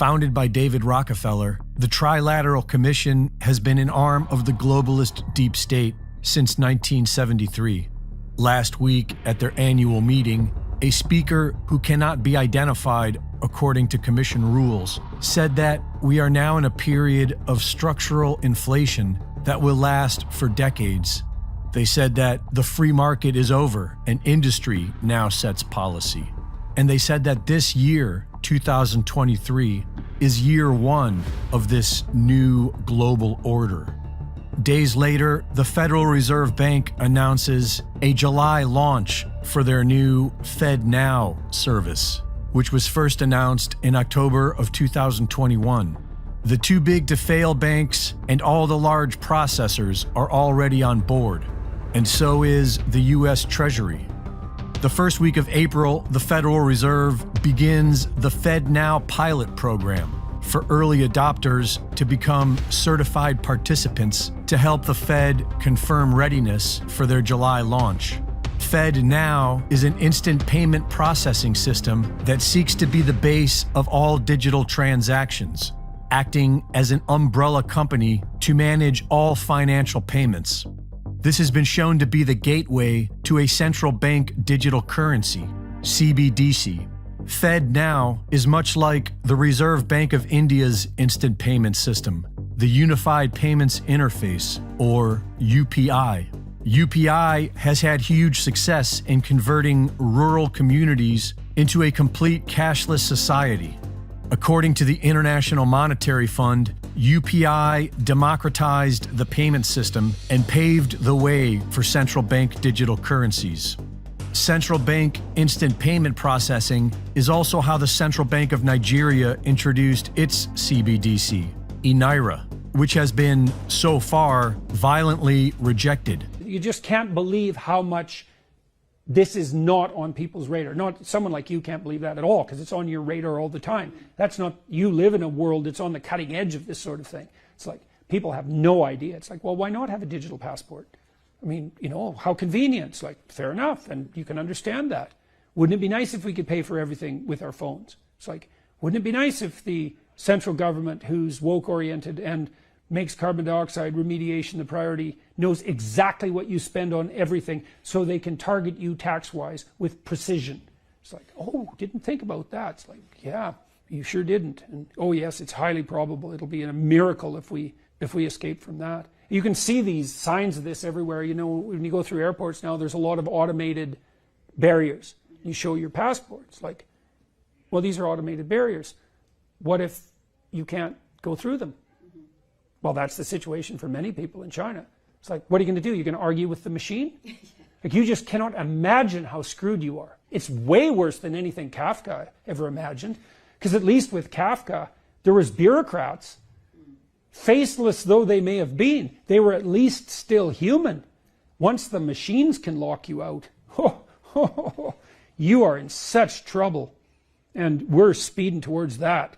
Founded by David Rockefeller, the Trilateral Commission has been an arm of the globalist deep state since 1973. Last week, at their annual meeting, a speaker who cannot be identified according to Commission rules said that we are now in a period of structural inflation that will last for decades. They said that the free market is over and industry now sets policy. And they said that this year, 2023, is year one of this new global order. Days later, the Federal Reserve Bank announces a July launch for their new FedNow service, which was first announced in October of 2021. The too big to fail banks and all the large processors are already on board, and so is the US Treasury. The first week of April, the Federal Reserve begins the FedNow pilot program for early adopters to become certified participants to help the Fed confirm readiness for their July launch. FedNow is an instant payment processing system that seeks to be the base of all digital transactions, acting as an umbrella company to manage all financial payments. This has been shown to be the gateway to a central bank digital currency, CBDC. FedNow is much like the Reserve Bank of India's instant payment system, the Unified Payments Interface, or UPI. UPI has had huge success in converting rural communities into a complete cashless society. According to the International Monetary Fund, UPI democratized the payment system and paved the way for central bank digital currencies. Central bank instant payment processing is also how the Central Bank of Nigeria introduced its CBDC, eNaira, which has been, so far, violently rejected. You just can't believe how much this is not on people's radar. Not someone like you can't believe that at all, because it's on your radar all the time. That's not, you live in a world that's on the cutting edge of this sort of thing. It's like, people have no idea. It's like, well, why not have a digital passport? I mean, you know, how convenient. It's like, fair enough, and you can understand that. Wouldn't it be nice if we could pay for everything with our phones? It's like, wouldn't it be nice if the central government, who's woke-oriented and makes carbon dioxide remediation the priority, knows exactly what you spend on everything so they can target you tax-wise with precision? It's like, oh, didn't think about that. It's like, yeah, you sure didn't. And oh yes, it's highly probable it'll be a miracle if we escape from that. You can see these signs of this everywhere. You know, when you go through airports now, there's a lot of automated barriers. You show your passport. It's like, well, these are automated barriers. What if you can't go through them? Well, that's the situation for many people in China. It's like, what are you going to do? You're going to argue with the machine? Like, you just cannot imagine how screwed you are. It's way worse than anything Kafka ever imagined, because at least with Kafka, there was bureaucrats. Faceless though they may have been, they were at least still human. Once the machines can lock you out, you are in such trouble. And we're speeding towards that.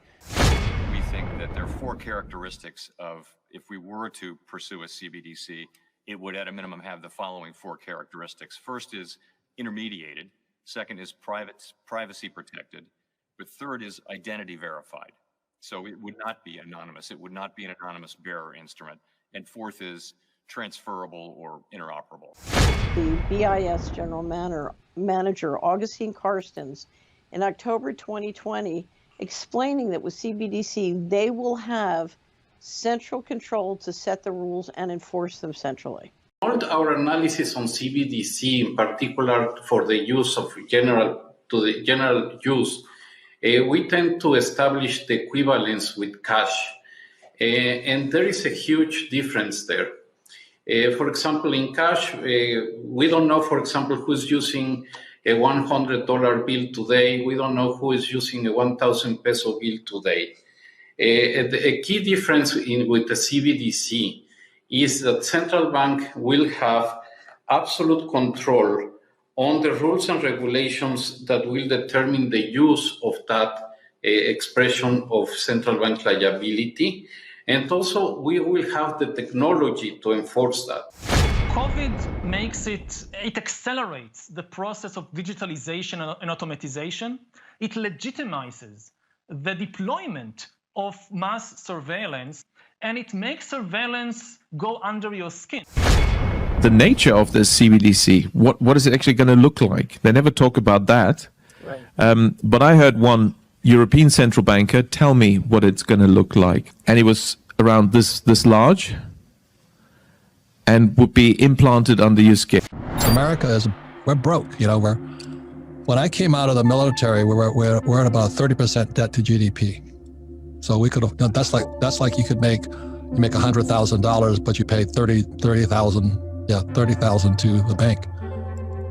We think that there are four characteristics of, if we were to pursue a CBDC, it would at a minimum have the following four characteristics. First is intermediated. Second is privacy protected. But third is identity verified. So it would not be anonymous. It would not be an anonymous bearer instrument. And fourth is transferable or interoperable. The BIS General Manager, Augustine Carstens, in October 2020, explaining that with CBDC, they will have central control to set the rules and enforce them centrally. All our analysis on CBDC, in particular for the use of general use, we tend to establish the equivalence with cash, and there is a huge difference there. For example, in cash, we don't know, for example, who's using a $100 bill today. We don't know who is using a 1,000 peso bill today. A key difference with the CBDC is that central bank will have absolute control on the rules and regulations that will determine the use of that expression of central bank liability. And also, we will have the technology to enforce that. COVID makes it accelerates the process of digitalization and automatization. It legitimizes the deployment of mass surveillance, and it makes surveillance go under your skin. The nature of this CBDC, what is it actually going to look like? They never talk about that. Right. But I heard one European central banker tell me what it's going to look like. And it was around this large and would be implanted under your skin. America we're broke, when I came out of the military, we're at about 30% debt to GDP. So we could have, that's like you make $100,000, but you pay 30,000 to the bank.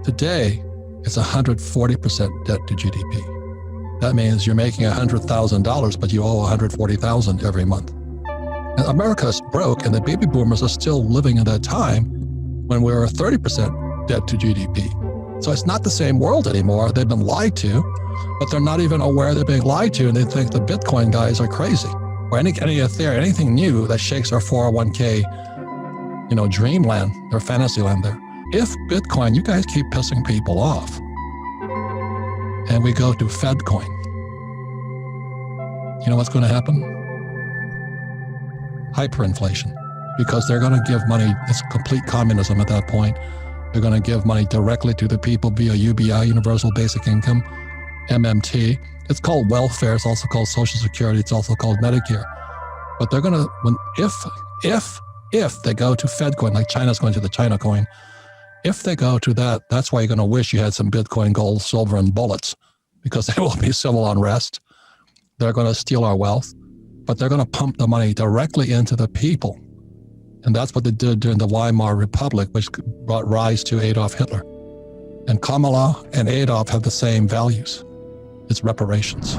Today, it's 140% debt to GDP. That means you're making $100,000, but you owe $140,000 every month. And America's broke, and the baby boomers are still living in that time when we were 30% debt to GDP. So it's not the same world anymore. They've been lied to, but they're not even aware they're being lied to, and they think the Bitcoin guys are crazy. Or anything new that shakes our 401k, dreamland or fantasyland there. If Bitcoin, you guys keep pissing people off, and we go to Fedcoin, you know what's going to happen? Hyperinflation, because they're going to give money. It's complete communism at that point. They're going to give money directly to the people via UBI, Universal Basic Income, MMT. It's called welfare. It's also called Social Security. It's also called Medicare. But they're going to, if they go to Fedcoin, like China's going to the China coin, if they go to that, that's why you're going to wish you had some Bitcoin, gold, silver, and bullets, because there will be civil unrest. They're going to steal our wealth, but they're going to pump the money directly into the people. And that's what they did during the Weimar Republic, which brought rise to Adolf Hitler. And Kamala and Adolf have the same values. It's reparations.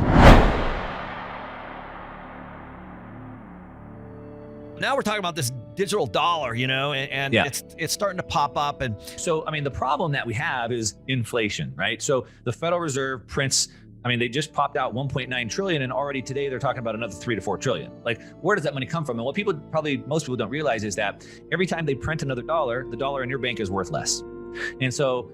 Now we're talking about this digital dollar, and it's starting to pop up. And so, the problem that we have is inflation, right? So the Federal Reserve prints, they just popped out 1.9 trillion, and already today they're talking about another 3 to 4 trillion. Like, where does that money come from? And what most people don't realize is that every time they print another dollar, the dollar in your bank is worth less. And so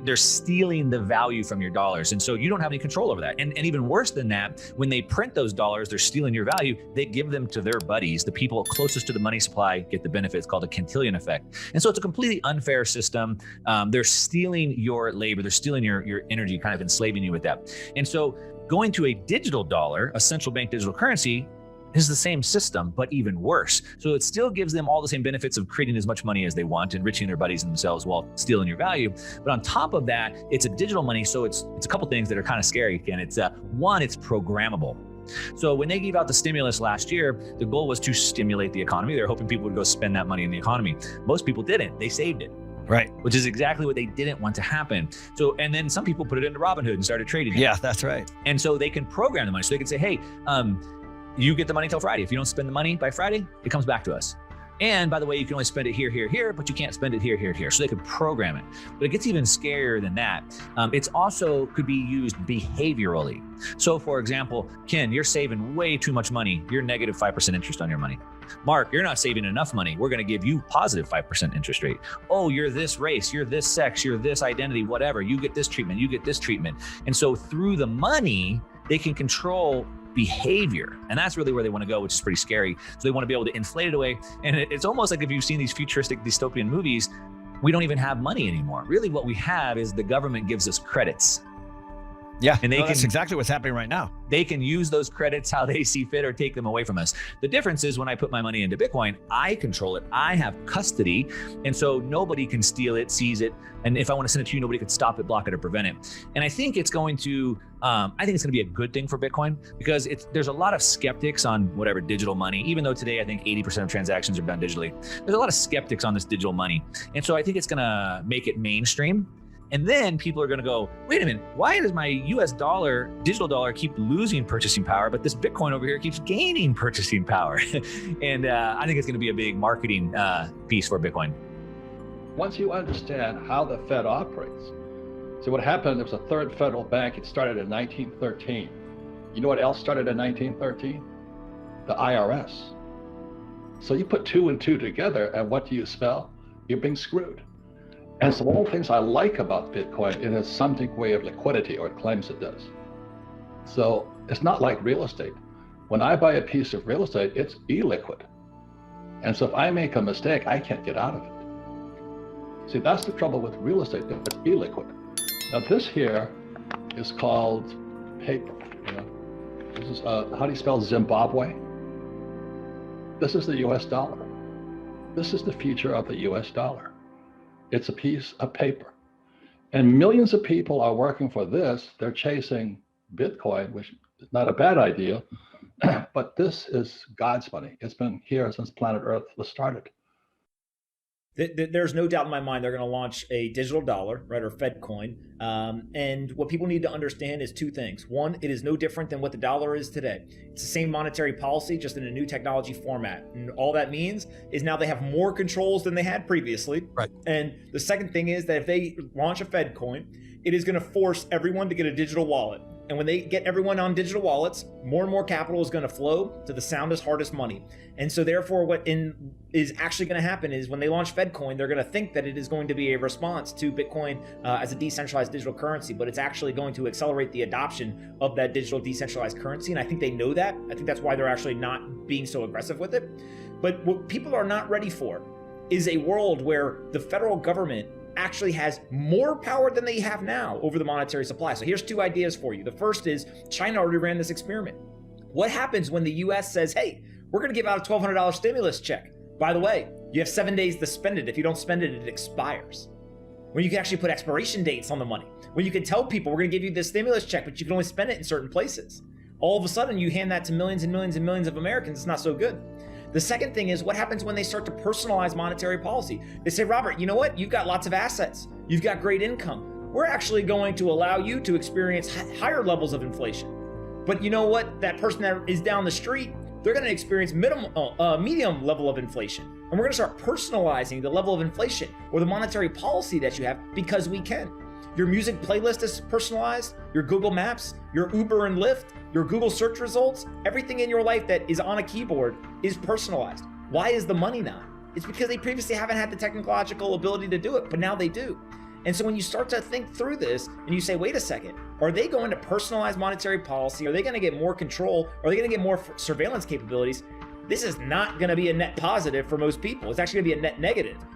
they're stealing the value from your dollars. And so you don't have any control over that. And even worse than that, when they print those dollars, they're stealing your value. They give them to their buddies. The people closest to the money supply get the benefit. It's called a Cantillon effect. And so it's a completely unfair system. They're stealing your labor. They're stealing your energy, kind of enslaving you with that. And so going to a digital dollar, a central bank digital currency, is the same system, but even worse. So it still gives them all the same benefits of creating as much money as they want, enriching their buddies and themselves while stealing your value. But on top of that, it's a digital money. So it's a couple things that are kind of scary. Again, it's one, it's programmable. So when they gave out the stimulus last year, the goal was to stimulate the economy. They're hoping people would go spend that money in the economy. Most people didn't. They saved it. Right. Which is exactly what they didn't want to happen. So, and then some people put it into Robinhood and started trading it. Yeah, that's right. And so they can program the money. So they can say, hey, you get the money till Friday. If you don't spend the money by Friday, it comes back to us. And by the way, you can only spend it here, here, here, but you can't spend it here, here, here. So they could program it. But it gets even scarier than that. It's also could be used behaviorally. So for example, Ken, you're saving way too much money. You're negative 5% interest on your money. Mark, you're not saving enough money. We're going to give you positive 5% interest rate. Oh, you're this race, you're this sex, you're this identity, whatever. You get this treatment, you get this treatment. And so through the money, they can control behavior. And that's really where they want to go, which is pretty scary. So they want to be able to inflate it away. And it's almost like if you've seen these futuristic dystopian movies, we don't even have money anymore. Really what we have is the government gives us credits. Yeah, and that's exactly what's happening right now. They can use those credits how they see fit or take them away from us. The difference is when I put my money into Bitcoin, I control it. I have custody. And so nobody can steal it, seize it. And if I want to send it to you, nobody can stop it, block it, or prevent it. And I think it's going to be a good thing for Bitcoin because there's a lot of skeptics on whatever digital money, even though today I think 80% of transactions are done digitally. There's a lot of skeptics on this digital money. And so I think it's going to make it mainstream. And then people are going to go, wait a minute, why does my US dollar, digital dollar, keep losing purchasing power, but this Bitcoin over here keeps gaining purchasing power? And I think it's going to be a big marketing piece for Bitcoin. Once you understand how the Fed operates, so what happened, there was a third federal bank. It started in 1913. You know what else started in 1913? The IRS. So you put 2 and 2 together, and what do you spell? You're being screwed. And so one of the things I like about Bitcoin, it has some degree of liquidity, or it claims it does. So It's not like real estate. When I buy a piece of real estate, it's illiquid. And so if I make a mistake, I can't get out of it. See, that's the trouble with real estate, it's illiquid. Now this here is called paper. You know? This is, how do you spell Zimbabwe? This is the US dollar. This is the future of the US dollar. It's a piece of paper. And millions of people are working for this. They're chasing Bitcoin, which is not a bad idea, but this is God's money. It's been here since planet Earth was started. There's no doubt in my mind they're going to launch a digital dollar, right, or Fed coin. And what people need to understand is two things. One, it is no different than what the dollar is today. It's the same monetary policy, just in a new technology format. And all that means is now they have more controls than they had previously. Right. And the second thing is that if they launch a Fed coin, it is going to force everyone to get a digital wallet. And when they get everyone on digital wallets, more and more capital is going to flow to the soundest, hardest money. And so therefore what is actually going to happen is when they launch FedCoin, they're going to think that it is going to be a response to Bitcoin as a decentralized digital currency, but it's actually going to accelerate the adoption of that digital decentralized currency. And I think they know that. I think that's why they're actually not being so aggressive with it. But what people are not ready for is a world where the federal government actually has more power than they have now over the monetary supply. So here's two ideas for you. The first is China already ran this experiment. What happens when the US says, hey, we're going to give out a $1,200 stimulus check? By the way, you have 7 days to spend it. If you don't spend it, it expires. When you can actually put expiration dates on the money. When you can tell people we're going to give you this stimulus check, but you can only spend it in certain places. All of a sudden, you hand that to millions and millions and millions of Americans. It's not so good. The second thing is what happens when they start to personalize monetary policy. They say, Robert, you know what? You've got lots of assets. You've got great income. We're actually going to allow you to experience higher levels of inflation. But you know what? That person that is down the street, they're going to experience medium level of inflation. And we're going to start personalizing the level of inflation or the monetary policy that you have because we can. Your music playlist is personalized, your Google Maps, your Uber and Lyft, your Google search results, everything in your life that is on a keyboard is personalized. Why is the money not? It's because they previously haven't had the technological ability to do it, but now they do. And so when you start to think through this and you say, wait a second, are they going to personalize monetary policy? Are they going to get more control? Are they going to get more surveillance capabilities? This is not going to be a net positive for most people. It's actually going to be a net negative.